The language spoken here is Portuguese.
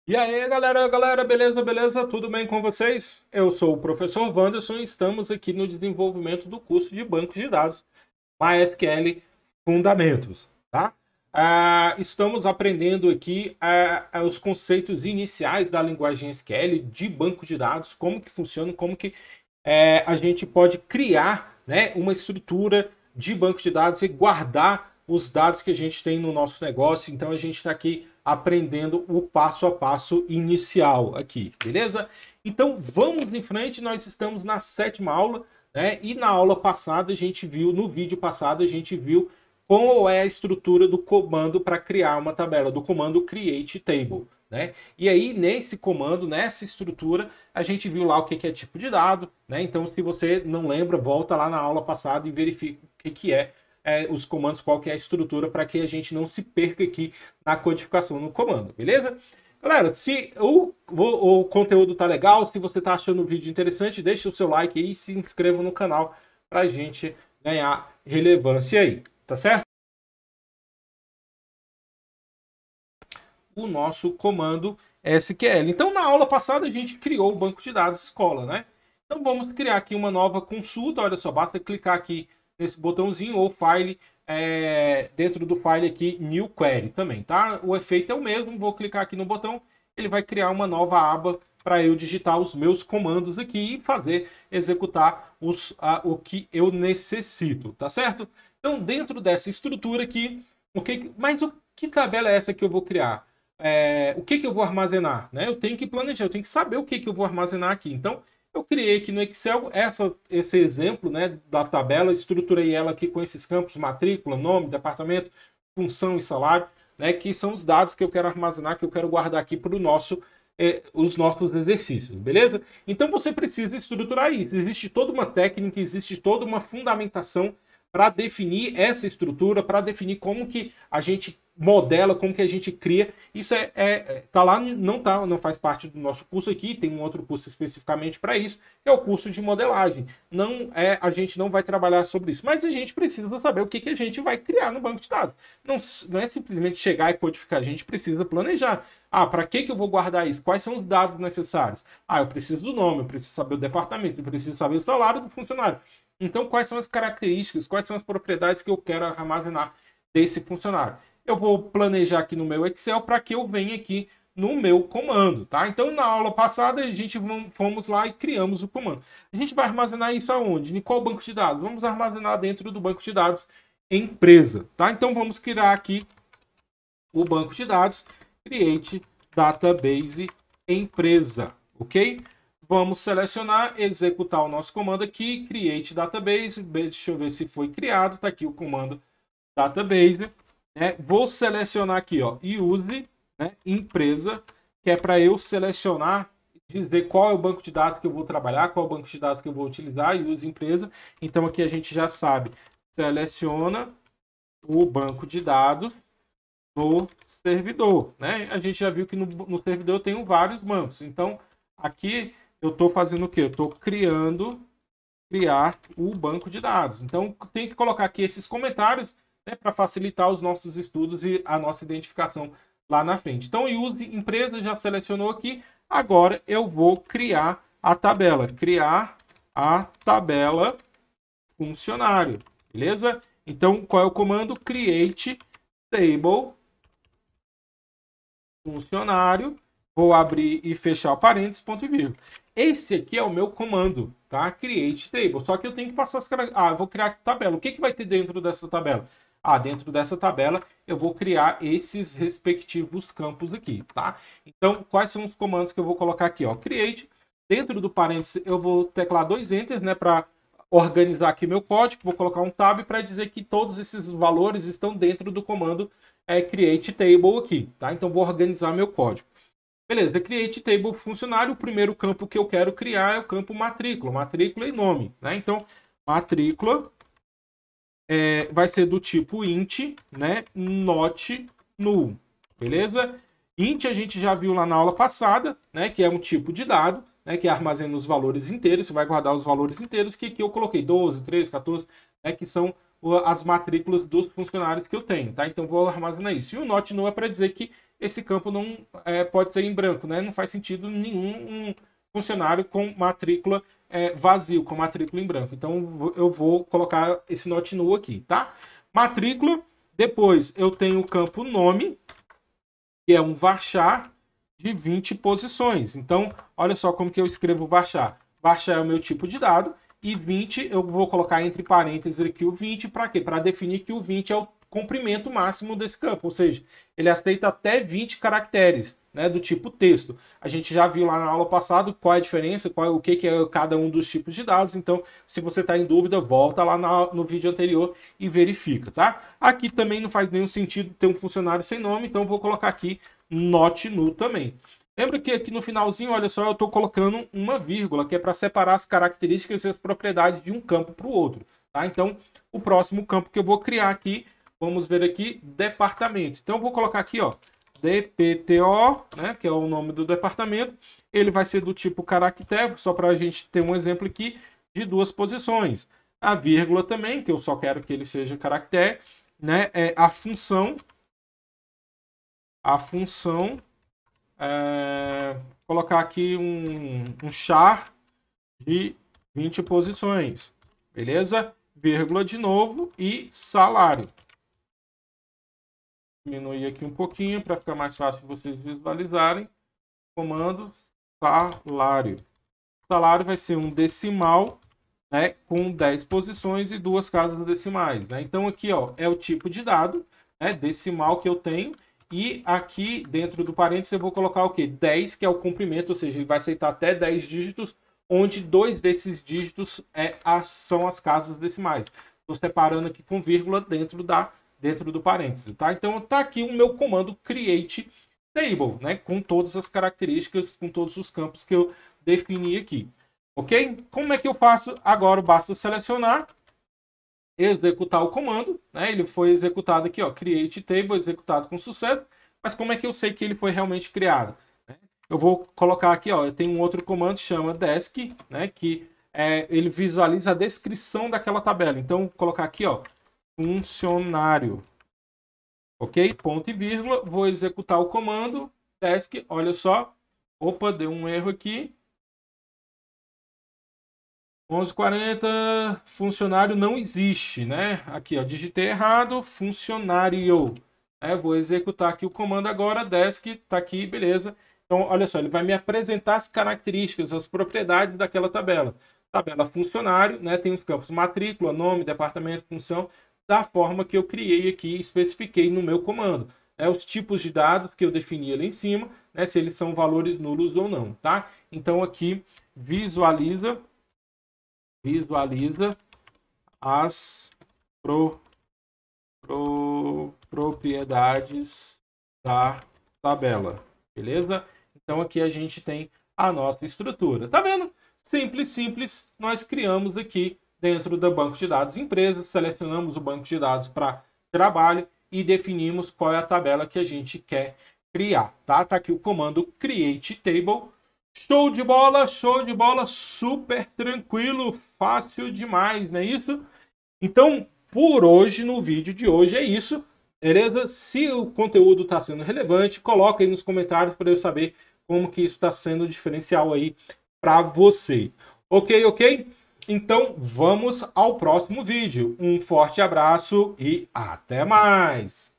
E aí, galera, beleza? Tudo bem com vocês? Eu sou o professor Wanderson e estamos aqui no desenvolvimento do curso de bancos de dados MySQL Fundamentos, tá? Estamos aprendendo aqui os conceitos iniciais da linguagem SQL de banco de dados, como que funciona, como que a gente pode criar, né, uma estrutura de banco de dados e guardar os dados que a gente tem no nosso negócio. Então a gente está aqui aprendendo o passo a passo inicial aqui, beleza? Então vamos em frente, nós estamos na sétima aula, né? E na aula passada a gente viu, no vídeo passado a gente viu qual é a estrutura do comando para criar uma tabela, do comando create table, né? E aí nesse comando, nessa estrutura, a gente viu lá o que é tipo de dado, né? Então se você não lembra, volta lá na aula passada e verifica o que é os comandos, qual que é a estrutura, para que a gente não se perca aqui na codificação no comando, beleza? Galera, se o conteúdo tá legal, se você tá achando o vídeo interessante, deixa o seu like aí e se inscreva no canal para a gente ganhar relevância aí, tá certo? O nosso comando SQL. Então, na aula passada, a gente criou o banco de dados escola, né? Então, vamos criar aqui uma nova consulta. Olha só, basta clicar aqui nesse botãozinho ou file, dentro do file aqui, new query também, tá? O efeito é o mesmo, vou clicar aqui no botão, ele vai criar uma nova aba para eu digitar os meus comandos aqui e fazer executar o que eu necessito, tá certo? Então, dentro dessa estrutura aqui, mas que tabela é essa que eu vou criar? O que eu vou armazenar, né? Eu tenho que planejar, eu tenho que saber o que eu vou armazenar aqui. Então, eu criei aqui no Excel esse exemplo, né, da tabela, estruturei ela aqui com esses campos: matrícula, nome, departamento, função e salário, né, que são os dados que eu quero armazenar, que eu quero guardar aqui para os nossos exercícios, beleza? Então você precisa estruturar isso. Existe toda uma técnica, existe toda uma fundamentação para definir essa estrutura, para definir como que a gente modela, como que a gente cria. Isso tá lá, não faz parte do nosso curso aqui, tem um outro curso especificamente para isso, que é o curso de modelagem. A gente não vai trabalhar sobre isso, mas a gente precisa saber o que a gente vai criar no banco de dados. Não é simplesmente chegar e codificar, a gente precisa planejar. Para que eu vou guardar isso? Quais são os dados necessários? Eu preciso do nome, eu preciso saber o departamento, eu preciso saber o salário do funcionário. Então, quais são as características, quais são as propriedades que eu quero armazenar desse funcionário? Eu vou planejar aqui no meu Excel para que eu venha aqui no meu comando, tá? Então, na aula passada, a gente fomos lá e criamos o comando. A gente vai armazenar isso aonde? Em qual banco de dados? Vamos armazenar dentro do banco de dados empresa, tá? Então, vamos criar aqui o banco de dados create database empresa, ok? Vamos selecionar, executar o nosso comando aqui, create database. Deixa eu ver se foi criado. Está aqui o comando database. Né? Vou selecionar aqui, ó, use, né, empresa, que é para eu selecionar, dizer qual é o banco de dados que eu vou trabalhar, qual é o banco de dados que eu vou utilizar, e use empresa. Então aqui a gente já sabe, seleciona o banco de dados do servidor, né? A gente já viu que no servidor eu tenho vários bancos. Então, aqui eu estou fazendo o quê? Eu estou criar o banco de dados. Então, tem que colocar aqui esses comentários, né, para facilitar os nossos estudos e a nossa identificação lá na frente. Então, use empresa, já selecionou aqui. Agora, eu vou criar a tabela. Criar a tabela funcionário, beleza? Então, qual é o comando? Create table funcionário, vou abrir e fechar o parênteses, ponto e vírgula. Esse aqui é o meu comando, tá? Create table. Só que eu tenho que passar as características. Eu vou criar tabela. O que vai ter dentro dessa tabela? Dentro dessa tabela eu vou criar esses respectivos campos aqui, tá? Então, quais são os comandos que eu vou colocar aqui, ó? Create. Dentro do parênteses eu vou teclar 2 enters, né, para organizar aqui meu código. Vou colocar um tab para dizer que todos esses valores estão dentro do comando create table aqui, tá? Então vou organizar meu código. Beleza, create table funcionário. O primeiro campo que eu quero criar é o campo matrícula, matrícula e nome, né? Então matrícula vai ser do tipo int, né? Not null, beleza? Int a gente já viu lá na aula passada, né? Que é um tipo de dado, né? Que armazena os valores inteiros. Você vai guardar os valores inteiros, que aqui eu coloquei 12, 13, 14, né? Que são as matrículas dos funcionários que eu tenho, tá? Então vou armazenar isso. E o not null é para dizer que esse campo não pode ser em branco, né? Não faz sentido nenhum um funcionário com matrícula vazio, com matrícula em branco. Então eu vou colocar esse not null aqui, tá? Matrícula, depois eu tenho o campo nome, que é um varchar de 20 posições. Então, olha só como que eu escrevo varchar. Varchar é o meu tipo de dado, e 20 eu vou colocar entre parênteses aqui o 20, para quê? Para definir que o 20 é o comprimento máximo desse campo, ou seja, ele aceita até 20 caracteres, né, do tipo texto. A gente já viu lá na aula passada qual é a diferença, o que é cada um dos tipos de dados, então se você está em dúvida, volta lá no vídeo anterior e verifica, tá? Aqui também não faz nenhum sentido ter um funcionário sem nome, então eu vou colocar aqui not null também. Lembra que aqui no finalzinho, olha só, eu estou colocando uma vírgula, que é para separar as características e as propriedades de um campo para o outro, tá? Então, o próximo campo que eu vou criar aqui, vamos ver aqui, departamento. Então, eu vou colocar aqui, ó, DPTO, né, que é o nome do departamento. Ele vai ser do tipo caractere, só para a gente ter um exemplo aqui, de 2 posições. A vírgula também, que eu só quero que ele seja caractere, né, é a função, colocar aqui um char de 20 posições, beleza? Vírgula de novo e salário. Diminuir aqui um pouquinho para ficar mais fácil de vocês visualizarem. Comando salário. Salário vai ser um decimal, né, com 10 posições e 2 casas decimais, né? Então aqui, ó, é o tipo de dado, né, decimal que eu tenho. E aqui dentro do parênteses eu vou colocar o quê? 10, que é o comprimento, ou seja, ele vai aceitar até 10 dígitos, onde 2 desses dígitos são as casas decimais. Estou separando aqui com vírgula dentro do parênteses, tá? Então tá aqui o meu comando create table, né? Com todas as características, com todos os campos que eu defini aqui. Ok? Como é que eu faço? Agora basta selecionar, executar o comando, né? Ele foi executado aqui, ó, create table, executado com sucesso. Mas como é que eu sei que ele foi realmente criado? Eu vou colocar aqui, ó, eu tenho um outro comando que chama desk, né? Que ele visualiza a descrição daquela tabela. Então, vou colocar aqui, ó, funcionário, ok? Ponto e vírgula. Vou executar o comando desk. Olha só, opa, deu um erro aqui. 11:40, funcionário não existe, né? Aqui, ó, digitei errado, funcionário. Vou executar aqui o comando agora, desk, tá aqui, beleza. Então, olha só, ele vai me apresentar as características, as propriedades daquela tabela. Tabela funcionário, né? Tem os campos matrícula, nome, departamento, função, da forma que eu criei aqui, especifiquei no meu comando. Os tipos de dados que eu defini ali em cima, né? Se eles são valores nulos ou não, tá? Então, aqui, visualiza as propriedades da tabela, beleza? Então aqui a gente tem a nossa estrutura. Tá vendo? Simples, simples. Nós criamos aqui dentro do banco de dados empresas, selecionamos o banco de dados para trabalho e definimos qual é a tabela que a gente quer criar, tá? Tá aqui o comando create table. Show de bola, super tranquilo, fácil demais, não é isso? Então, por hoje, no vídeo de hoje é isso, beleza? Se o conteúdo está sendo relevante, coloca aí nos comentários para eu saber como que isso está sendo diferencial aí para você. Ok? Então, vamos ao próximo vídeo. Um forte abraço e até mais!